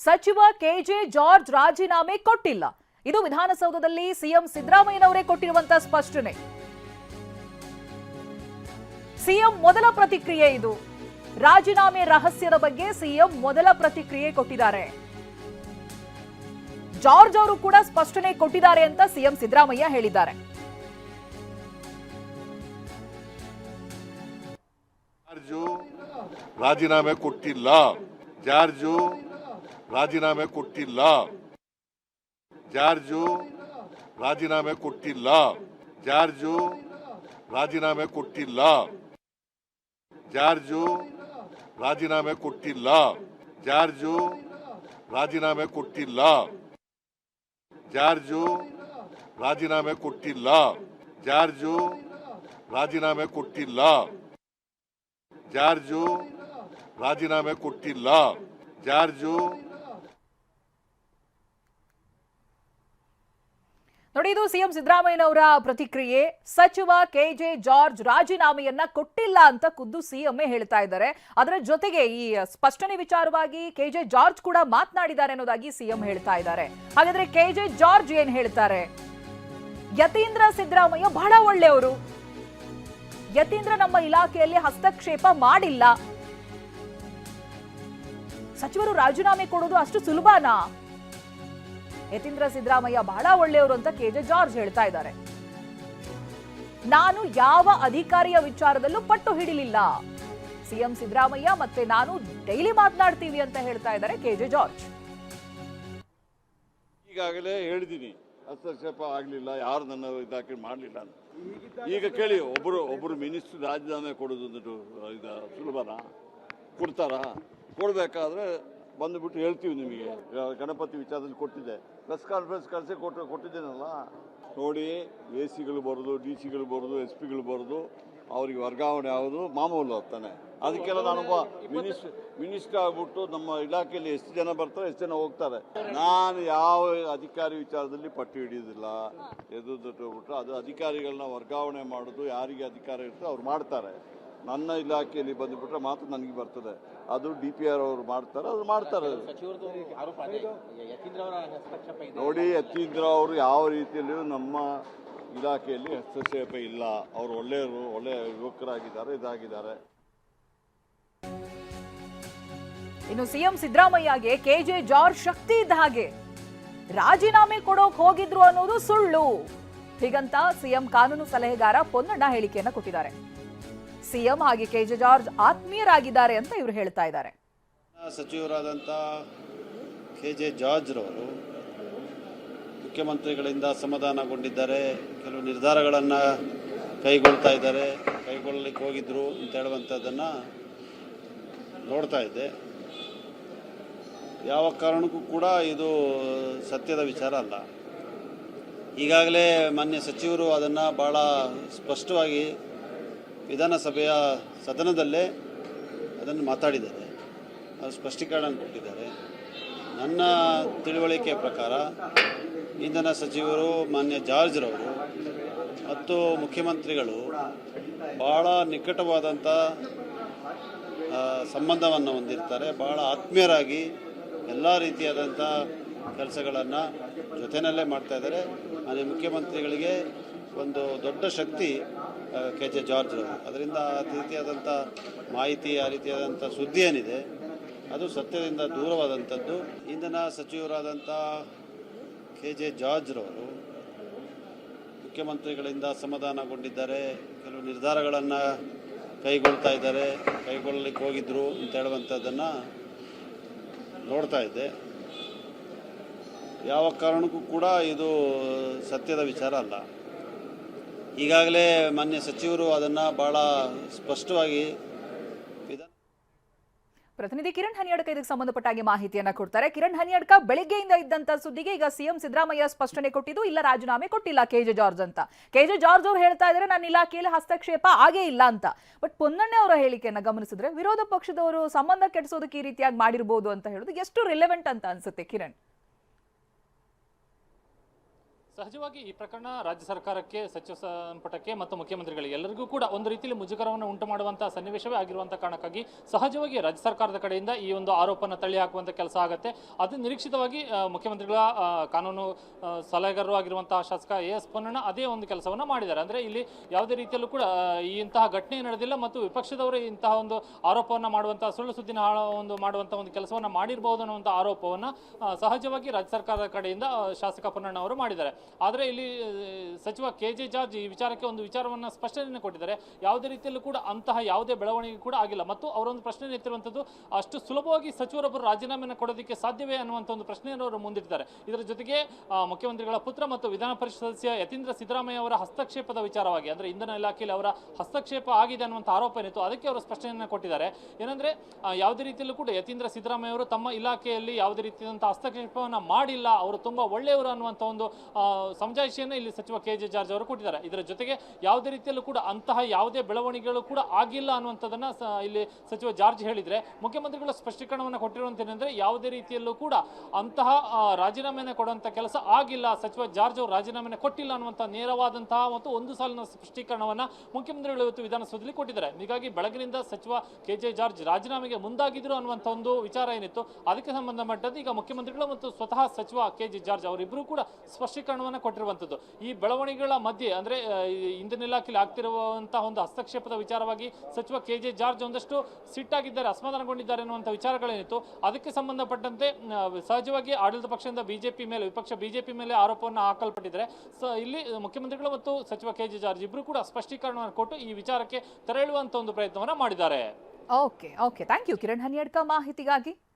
ಸಚಿವ K J George ರಾಜೀನಾಮೆ ಕೊಟ್ಟಿಲ್ಲ. ಇದು ವಿಧಾನಸೌಧದಲ್ಲಿ ಸಿಎಂ ಸಿದ್ದರಾಮಯ್ಯನವರೇ ಕೊಟ್ಟಿರುವಂತಹ ಸ್ಪಷ್ಟನೆ. ಸಿಎಂ ಮೊದಲ ಪ್ರತಿಕ್ರಿಯೆ ಇದು. ರಾಜೀನಾಮೆ ರಹಸ್ಯದ ಬಗ್ಗೆ ಸಿಎಂ ಮೊದಲ ಪ್ರತಿಕ್ರಿಯೆ ಕೊಟ್ಟಿದ್ದಾರೆ. ಜಾರ್ಜ್ ಅವರು ಕೂಡ ಸ್ಪಷ್ಟನೆ ಕೊಟ್ಟಿದ್ದಾರೆ ಅಂತ ಸಿಎಂ ಸಿದ್ದರಾಮಯ್ಯ ಹೇಳಿದ್ದಾರೆ. ರಾಜೀನಾಮೆ ಕೊಟ್ಟಿಲ್ಲ. ಜಾರ್ಜು ರಾಜೀನಾಮೆ ಕೊಟ್ಟಿಲ್ಲ. ಜಾರ್ಜು ರಾಜೀನಾಮೆ ಕೊಟ್ಟಿಲ್ಲ. ಜಾರ್ಜು ರಾಜೀನಾಮೆ ಕೊಟ್ಟಿಲ್ಲ. ಜಾರ್ಜು ರಾಜೀನಾಮೆ ಕೊಟ್ಟಿಲ್ಲ. ಜಾರ್ಜು ರಾಜೀನಾಮೆ ಕೊಟ್ಟಿಲ್ಲ. ಜಾರ್ಜು ರಾಜೀನಾಮೆ ಕೊಟ್ಟಿಲ್ಲ. ಜಾರ್ಜು ರಾಜೀನಾಮೆ ಕೊಟ್ಟಿಲ್ಲ. ಜಾರ್ಜು ರಾಜೀನಾಮೆ ಕೊಟ್ಟಿಲ್ಲ. ಜಾರ್ಜು ನೋಡಿ, ಇದು ಸಿಎಂ ಸಿದ್ದರಾಮಯ್ಯನವರ ಪ್ರತಿಕ್ರಿಯೆ. ಸಚಿವ ಕೆಜೆ ಜಾರ್ಜ್ ರಾಜೀನಾಮೆಯನ್ನ ಕೊಟ್ಟಿಲ್ಲ ಅಂತ ಖುದ್ದು ಸಿಎಂ ಹೇಳ್ತಾ ಇದ್ದಾರೆ. ಅದರ ಜೊತೆಗೆ ಈ ಸ್ಪಷ್ಟನೆ ವಿಚಾರವಾಗಿ ಕೆಜೆ ಜಾರ್ಜ್ ಕೂಡ ಮಾತನಾಡಿದ್ದಾರೆ ಅನ್ನೋದಾಗಿ ಸಿಎಂ ಹೇಳ್ತಾ ಇದ್ದಾರೆ. ಹಾಗಾದ್ರೆ ಕೆಜೆ ಜಾರ್ಜ್ ಏನ್ ಹೇಳ್ತಾರೆ? ಯತೀಂದ್ರ ಸಿದ್ದರಾಮಯ್ಯ ಬಹಳ ಒಳ್ಳೆಯವರು, ಯತೀಂದ್ರ ನಮ್ಮ ಇಲಾಖೆಯಲ್ಲಿ ಹಸ್ತಕ್ಷೇಪ ಮಾಡಿಲ್ಲ, ಸಚಿವರು ರಾಜೀನಾಮೆ ಕೊಡೋದು ಅಷ್ಟು ಸುಲಭನಾ? ಯತೀಂದ್ರ ಸಿದ್ದರಾಮಯ್ಯ ಬಹಳ ಒಳ್ಳೆಯವರು ಅಂತ ಕೆಜೆ ಜಾರ್ಜ್ ಹೇಳ್ತಾ ಇದ್ದಾರೆ. ನಾನು ಯಾವ ಅಧಿಕಾರಿಯ ವಿಚಾರದಲ್ಲೂ ಪಟ್ಟು ಹಿಡಿಲಿಲ್ಲ, ಸಿಎಂ ಸಿದ್ದರಾಮಯ್ಯ ಮತ್ತೆ ನಾನು ಡೈಲಿ ಮಾತನಾಡ್ತೀವಿ ಅಂತ ಹೇಳ್ತಾ ಇದ್ದಾರೆ ಕೆಜೆ ಜಾರ್ಜ್. ಈಗಾಗಲೇ ಹೇಳಿದ್ದೀನಿ, ಹಸ್ತಕ್ಷೇಪ ಆಗಲಿಲ್ಲ, ಯಾರು ನನ್ನ ಇದಾಕಿ ಮಾಡಲಿಲ್ಲ ಅಂತ. ಈಗ ಕೇಳಿ, ಒಬ್ಬರು ಮಿನಿಸ್ಟರ್ ರಾಜೀನಾಮೆ ಕೊಡೋದು ಸುಲಭನಾ? ಕೊಡ್ತಾರಾ? ಕೊಡಬೇಕಾದ್ರೆ ಬಂದುಬಿಟ್ಟು ಹೇಳ್ತೀವಿ ನಿಮಗೆ. ಗಣಪತಿ ವಿಚಾರದಲ್ಲಿ ಕೊಟ್ಟಿದ್ದೆ, ಪ್ರೆಸ್ ಕಾನ್ಫರೆನ್ಸ್ ಕರೆಸಿ ಕೊಟ್ಟಿದ್ದೇನಲ್ಲ. ನೋಡಿ, ಎ ಸಿಗಳು ಬರೋದು, ಡಿ ಸಿಗಳು ಬರೋದು, ಎಸ್ ಪಿಗಳು ಬರೋದು, ಅವ್ರಿಗೆ ವರ್ಗಾವಣೆ ಆಗೋದು ಮಾಮೂಲು ತಾನೆ. ಅದಕ್ಕೆಲ್ಲ ನಾನೊಬ್ಬ ಮಿನಿಸ್ಟರ್ ಆಗ್ಬಿಟ್ಟು ನಮ್ಮ ಇಲಾಖೆಯಲ್ಲಿ ಎಷ್ಟು ಜನ ಬರ್ತಾರೆ, ಎಷ್ಟು ಜನ ಹೋಗ್ತಾರೆ. ನಾನು ಯಾವ ಅಧಿಕಾರಿ ವಿಚಾರದಲ್ಲಿ ಪಟ್ಟು ಹಿಡಿಯೋದಿಲ್ಲ. ಎದುರುಬಿಟ್ಟು ಅದು ಅಧಿಕಾರಿಗಳನ್ನ ವರ್ಗಾವಣೆ ಮಾಡೋದು, ಯಾರಿಗೆ ಅಧಿಕಾರ ಇರ್ತದೆ ಅವ್ರು ಮಾಡ್ತಾರೆ. ನನ್ನ ಇಲಾಖೆಯಲ್ಲಿ ಬಂದುಬಿಟ್ರೆ ಮಾತ್ರ ನನಗೆ ಬರ್ತದೆ. ಅದು DPR ಅವರು ಮಾಡ್ತಾರೆ, ಅದು ಮಾಡ್ತಾರೆ. ನೋಡಿ, ಯತೀಂದ್ರ ಅವರು ಯಾವ ರೀತಿಯಲ್ಲಿಯೂ ನಮ್ಮ ಇಲಾಖೆಯಲ್ಲಿ ಹಸ್ತಕ್ಷೇಪ ಇಲ್ಲ. ಅವರು ಒಳ್ಳೆಯವರು, ಒಳ್ಳೆಯ ಯುವಕರಾಗಿದ್ದಾರೆ, ಇದಾಗಿದ್ದಾರೆ. ಇನ್ನು ಸಿಎಂ ಸಿದ್ದರಾಮಯ್ಯಗೆ ಕೆಜೆ ಜಾರ್ಜ್ ಶಕ್ತಿ ಇದ್ದ ಹಾಗೆ, ರಾಜೀನಾಮೆ ಕೊಡೋಕ್ ಹೋಗಿದ್ರು ಅನ್ನೋದು ಸುಳ್ಳು, ಹೀಗಂತ ಸಿಎಂ ಕಾನೂನು ಸಲಹೆಗಾರ ಪೊನ್ನಣ್ಣ ಹೇಳಿಕೆಯನ್ನ ಕೊಟ್ಟಿದ್ದಾರೆ. ಸಿಎಂ ಹಾಗೆ ಕೆಜೆ ಜಾರ್ಜ್ ಆತ್ಮೀಯರಾಗಿದ್ದಾರೆ ಅಂತ ಇವರು ಹೇಳ್ತಾ ಇದ್ದಾರೆ. ಸಚಿವರಾದಂಥ ಕೆಜೆ ಜಾರ್ಜ್ ರವರು ಮುಖ್ಯಮಂತ್ರಿಗಳಿಂದ ಅಸಮಾಧಾನಗೊಂಡಿದ್ದಾರೆ, ಕೆಲವು ನಿರ್ಧಾರಗಳನ್ನು ಕೈಗೊಳ್ತಾ ಇದ್ದಾರೆ, ಕೈಗೊಳ್ಳಲಿಕ್ಕೆ ಹೋಗಿದ್ರು ಅಂತ ಹೇಳುವಂಥದ್ದನ್ನು ನೋಡ್ತಾ ಇದ್ದೆ. ಯಾವ ಕಾರಣಕ್ಕೂ ಕೂಡ ಇದು ಸತ್ಯದ ವಿಚಾರ ಅಲ್ಲ. ಈಗಾಗಲೇ ಮಾನ್ಯ ಸಚಿವರು ಅದನ್ನು ಭಾಳ ಸ್ಪಷ್ಟವಾಗಿ ವಿಧಾನಸಭೆಯ ಸದನದಲ್ಲೇ ಅದನ್ನು ಮಾತಾಡಿದ್ದಾರೆ, ಅದು ಸ್ಪಷ್ಟೀಕರಣ ಕೊಟ್ಟಿದ್ದಾರೆ. ನನ್ನ ತಿಳುವಳಿಕೆ ಪ್ರಕಾರ ಇಂಧನ ಸಚಿವರು ಮಾನ್ಯ ಜಾರ್ಜ್ ರವರು ಮತ್ತು ಮುಖ್ಯಮಂತ್ರಿಗಳು ಭಾಳ ನಿಕಟವಾದಂಥ ಸಂಬಂಧವನ್ನು ಹೊಂದಿರ್ತಾರೆ. ಭಾಳ ಆತ್ಮೀಯರಾಗಿ ಎಲ್ಲ ರೀತಿಯಾದಂಥ ಕೆಲಸಗಳನ್ನು ಜೊತೆಯಲ್ಲೇ ಮಾಡ್ತಾಯಿದ್ದಾರೆ. ಮಾನ್ಯ ಮುಖ್ಯಮಂತ್ರಿಗಳಿಗೆ ಒಂದು ದೊಡ್ಡ ಶಕ್ತಿ ಕೆಜೆ ಜಾರ್ಜ್ ರವರು. ಅದರಿಂದ ಆ ರೀತಿಯಾದಂಥ ಮಾಹಿತಿ, ಆ ರೀತಿಯಾದಂಥ ಸುದ್ದಿ ಏನಿದೆ ಅದು ಸತ್ಯದಿಂದ ದೂರವಾದಂಥದ್ದು. ಇಂಧನ ಸಚಿವರಾದಂಥ ಕೆಜೆ ಜಾರ್ಜ್ ರವರು ಮುಖ್ಯಮಂತ್ರಿಗಳಿಂದ ಅಸಮಾಧಾನಗೊಂಡಿದ್ದಾರೆ, ಕೆಲವು ನಿರ್ಧಾರಗಳನ್ನು ಕೈಗೊಳ್ತಾ ಇದ್ದಾರೆ, ಕೈಗೊಳ್ಳಲಿಕ್ಕೆ ಹೋಗಿದ್ರು ಅಂತ ಹೇಳುವಂಥದ್ದನ್ನು ನೋಡ್ತಾ ಇದ್ದೆ. ಯಾವ ಕಾರಣಕ್ಕೂ ಕೂಡ ಇದು ಸತ್ಯದ ವಿಚಾರ ಅಲ್ಲ. ಈಗಾಗಲೇ ಮಾನ್ಯ ಸಚಿವರು ಅದನ್ನು ಭಾಳ ಸ್ಪಷ್ಟವಾಗಿ ಪ್ರತಿನಿಧಿ ಕಿರಣ್ ಹನಿಯಡ್ಕ ಇದಕ್ಕೆ ಸಂಬಂಧಪಟ್ಟ ಹಾಗೆ ಮಾಹಿತಿಯನ್ನ ಕೊಡ್ತಾರೆ. ಕಿರಣ್ ಹನಿಯಡ್ಕ, ಬೆಳಗ್ಗೆಯಿಂದ ಇದ್ದಂತ ಸುದ್ದಿಗೆ ಈಗ ಸಿಎಂ ಸಿದ್ದರಾಮಯ್ಯ ಸ್ಪಷ್ಟನೆ ಕೊಟ್ಟಿದ್ದು, ಇಲ್ಲ ರಾಜೀನಾಮೆ ಕೊಟ್ಟಿಲ್ಲ ಕೆಜೆ ಜಾರ್ಜ್ ಅಂತ. ಕೆಜೆ ಜಾರ್ಜ್ ಅವರು ಹೇಳ್ತಾ ಇದ್ದಾರೆ ನನ್ನ ಇಲಾಖೆಯಲ್ಲಿ ಹಸ್ತಕ್ಷೇಪ ಆಗೇ ಇಲ್ಲ ಅಂತ. ಬಟ್ ಪೊನ್ನಣ್ಣ ಅವರ ಹೇಳಿಕೆಯನ್ನ ಗಮನಿಸಿದ್ರೆ ವಿರೋಧ ಪಕ್ಷದವರು ಸಂಬಂಧ ಕೆಡಿಸೋದಕ್ಕೆ ಈ ರೀತಿಯಾಗಿ ಮಾಡಿರಬಹುದು ಅಂತ ಹೇಳೋದು ಎಷ್ಟು ರಿಲೆವೆಂಟ್ ಅಂತ ಅನ್ಸುತ್ತೆ ಕಿರಣ್? ಸಹಜವಾಗಿ ಈ ಪ್ರಕರಣ ರಾಜ್ಯ ಸರ್ಕಾರಕ್ಕೆ, ಸಚಿವ ಸಂಪುಟಕ್ಕೆ ಮತ್ತು ಮುಖ್ಯಮಂತ್ರಿಗಳಿಗೆ ಎಲ್ಲರಿಗೂ ಕೂಡ ಒಂದು ರೀತಿಯಲ್ಲಿ ಮುಜುಗರವನ್ನು ಉಂಟು ಮಾಡುವಂತಹ ಸನ್ನಿವೇಶವೇ ಆಗಿರುವಂತಹ ಕಾರಣಕ್ಕಾಗಿ ಸಹಜವಾಗಿ ರಾಜ್ಯ ಸರ್ಕಾರದ ಕಡೆಯಿಂದ ಈ ಒಂದು ಆರೋಪನ ತಳ್ಳಿ ಹಾಕುವಂತ ಕೆಲಸ ಆಗುತ್ತೆ. ಅದು ನಿರೀಕ್ಷಿತವಾಗಿ ಮುಖ್ಯಮಂತ್ರಿಗಳ ಕಾನೂನು ಸಲಹೆಗಾರರು ಆಗಿರುವಂತಹ ಶಾಸಕ ಎಸ್ ಪೊನ್ನಣ್ಣ ಅದೇ ಒಂದು ಕೆಲಸವನ್ನ ಮಾಡಿದ್ದಾರೆ. ಅಂದ್ರೆ ಇಲ್ಲಿ ಯಾವುದೇ ರೀತಿಯಲ್ಲೂ ಕೂಡ ಇಂತಹ ಘಟನೆ ನಡೆದಿಲ್ಲ ಮತ್ತು ವಿಪಕ್ಷದವರು ಇಂತಹ ಒಂದು ಆರೋಪವನ್ನ ಮಾಡುವಂತಹ ಸುಳ್ಳು ಸುದ್ದಿನ ಮಾಡುವಂತಹ ಒಂದು ಕೆಲಸವನ್ನ ಮಾಡಿರಬಹುದು ಅನ್ನುವಂಥ ಆರೋಪವನ್ನ ಸಹಜವಾಗಿ ರಾಜ್ಯ ಸರ್ಕಾರದ ಕಡೆಯಿಂದ ಶಾಸಕ ಪೊನ್ನಣ್ಣ ಅವರು ಮಾಡಿದ್ದಾರೆ. ಆದರೆ ಇಲ್ಲಿ ಸಚಿವ ಕೆ.ಜೆ. ಜಾರ್ಜ್ ಈ ವಿಚಾರಕ್ಕೆ ಒಂದು ವಿಚಾರವನ್ನು ಸ್ಪಷ್ಟನೆ ಕೊಟ್ಟಿದ್ದಾರೆ. ಯಾವುದೇ ರೀತಿಯಲ್ಲೂ ಕೂಡ ಅಂತಹ ಯಾವುದೇ ಬೆಳವಣಿಗೆ ಕೂಡ ಆಗಿಲ್ಲ ಮತ್ತು ಅವರೊಂದು ಪ್ರಶ್ನೆ ಎತ್ತಿರುವಂಥದ್ದು, ಅಷ್ಟು ಸುಲಭವಾಗಿ ಸಚಿವರೊಬ್ಬರು ರಾಜೀನಾಮೆಯನ್ನು ಕೊಡೋದಕ್ಕೆ ಸಾಧ್ಯವೇ ಅನ್ನುವಂಥ ಒಂದು ಪ್ರಶ್ನೆಯನ್ನು ಅವರು ಮುಂದಿಟ್ಟಿದ್ದಾರೆ. ಇದರ ಜೊತೆಗೆ ಮುಖ್ಯಮಂತ್ರಿಗಳ ಪುತ್ರ ಮತ್ತು ವಿಧಾನ ಪರಿಷತ್ ಸದಸ್ಯ ಯತೀಂದ್ರ ಸಿದ್ದರಾಮಯ್ಯ ಅವರ ಹಸ್ತಕ್ಷೇಪದ ವಿಚಾರವಾಗಿ, ಅಂದರೆ ಇಂಧನ ಇಲಾಖೆಯಲ್ಲಿ ಅವರ ಹಸ್ತಕ್ಷೇಪ ಆಗಿದೆ ಅನ್ನುವಂಥ ಆರೋಪ ಏನಿತ್ತು, ಅದಕ್ಕೆ ಅವರು ಸ್ಪಷ್ಟನೆಯನ್ನು ಕೊಟ್ಟಿದ್ದಾರೆ. ಏನಂದ್ರೆ ಯಾವುದೇ ರೀತಿಯಲ್ಲೂ ಕೂಡ ಯತೀಂದ್ರ ಸಿದ್ದರಾಮಯ್ಯ ಅವರು ತಮ್ಮ ಇಲಾಖೆಯಲ್ಲಿ ಯಾವುದೇ ರೀತಿಯಾದಂತಹ ಹಸ್ತಕ್ಷೇಪವನ್ನು ಮಾಡಿಲ್ಲ, ಅವರು ತುಂಬಾ ಒಳ್ಳೆಯವರು ಅನ್ನುವಂಥ ಒಂದು ಸಮಜಾಯಿಷಿಯನ್ನು ಇಲ್ಲಿ ಸಚಿವ ಕೆ.ಜೆ. ಜಾರ್ಜ್ ಅವರು ಕೊಟ್ಟಿದ್ದಾರೆ. ಇದರ ಜೊತೆಗೆ ಯಾವುದೇ ರೀತಿಯಲ್ಲೂ ಕೂಡ ಅಂತಹ ಯಾವುದೇ ಬೆಳವಣಿಗೆಗಳು ಕೂಡ ಆಗಿಲ್ಲ ಅನ್ನುವಂಥದ್ದನ್ನ ಇಲ್ಲಿ ಸಚಿವ ಜಾರ್ಜ್ ಹೇಳಿದ್ರೆ, ಮುಖ್ಯಮಂತ್ರಿಗಳು ಸ್ಪಷ್ಟೀಕರಣವನ್ನು ಕೊಟ್ಟಿರುವಂತೇನೆಂದ್ರೆ ಯಾವುದೇ ರೀತಿಯಲ್ಲೂ ಕೂಡ ಅಂತಹ ರಾಜೀನಾಮೆಯನ್ನು ಕೊಡುವಂತ ಕೆಲಸ ಆಗಿಲ್ಲ, ಸಚಿವ ಜಾರ್ಜ್ ಅವರು ರಾಜೀನಾಮೆಯನ್ನು ಕೊಟ್ಟಿಲ್ಲ ಅನ್ನುವಂಥ ನೇರವಾದಂತಹ ಮತ್ತು ಒಂದು ಸಾಲಿನ ಸ್ಪಷ್ಟೀಕರಣವನ್ನ ಮುಖ್ಯಮಂತ್ರಿಗಳು ಇವತ್ತು ವಿಧಾನಸೌಧದಲ್ಲಿ ಕೊಟ್ಟಿದ್ದಾರೆ. ಹೀಗಾಗಿ ಬೆಳಗಿನಿಂದ ಸಚಿವ ಕೆ.ಜೆ. ಜಾರ್ಜ್ ರಾಜೀನಾಮೆಗೆ ಮುಂದಾಗಿದ್ರು ಅನ್ನುವಂಥ ಒಂದು ವಿಚಾರ ಏನಿತ್ತು, ಅದಕ್ಕೆ ಸಂಬಂಧಪಟ್ಟಂತೆ ಈಗ ಮುಖ್ಯಮಂತ್ರಿಗಳು ಮತ್ತು ಸ್ವತಃ ಸಚಿವ ಕೆ.ಜೆ. ಜಾರ್ಜ್ ಅವರಿಬ್ಬರು ಕೂಡ ಸ್ಪಷ್ಟೀಕರಣವನ್ನು ಕೊಟ್ಟಿರುವಂಥದ್ದು. ಈ ಬೆಳವಣಿಗೆಗಳ ಮಧ್ಯೆ ಅಂದ್ರೆ ಇಂಧನ ಇಲಾಖೆಯಲ್ಲಿ ಆಗ್ತಿರುವಂತಹ ಒಂದು ಹಸ್ತಕ್ಷೇಪದ ವಿಚಾರವಾಗಿ ಸಚಿವ ಕೆ.ಜೆ. ಜಾರ್ಜ್ ಒಂದಷ್ಟು ಸಿಟ್ಟಾಗಿದ್ದಾರೆ, ಅಸಮಾಧಾನಗೊಂಡಿದ್ದಾರೆ ಅನ್ನುವಂಥ ವಿಚಾರಗಳೇನಿತ್ತು, ಅದಕ್ಕೆ ಸಂಬಂಧಪಟ್ಟಂತೆ ಸಹಜವಾಗಿ ಆಡಳಿತ ಪಕ್ಷದಿಂದ ವಿಪಕ್ಷ ಬಿಜೆಪಿ ಮೇಲೆ ಆರೋಪವನ್ನು ಹಾಕಲ್ಪಟ್ಟಿದ್ದಾರೆ. ಇಲ್ಲಿ ಮುಖ್ಯಮಂತ್ರಿಗಳು ಮತ್ತು ಸಚಿವ ಕೆ.ಜೆ. ಜಾರ್ಜ್ ಇಬ್ಬರು ಕೂಡ ಸ್ಪಷ್ಟೀಕರಣವನ್ನು ಕೊಟ್ಟು ಈ ವಿಚಾರಕ್ಕೆ ತೆರಳುವಂತ ಒಂದು ಪ್ರಯತ್ನವನ್ನ ಮಾಡಿದ್ದಾರೆ. ಓಕೆ ಥ್ಯಾಂಕ್ ಯು ಕಿರಣ್ ಹನಿಯಡ್ಕ ಮಾಹಿತಿಗಾಗಿ.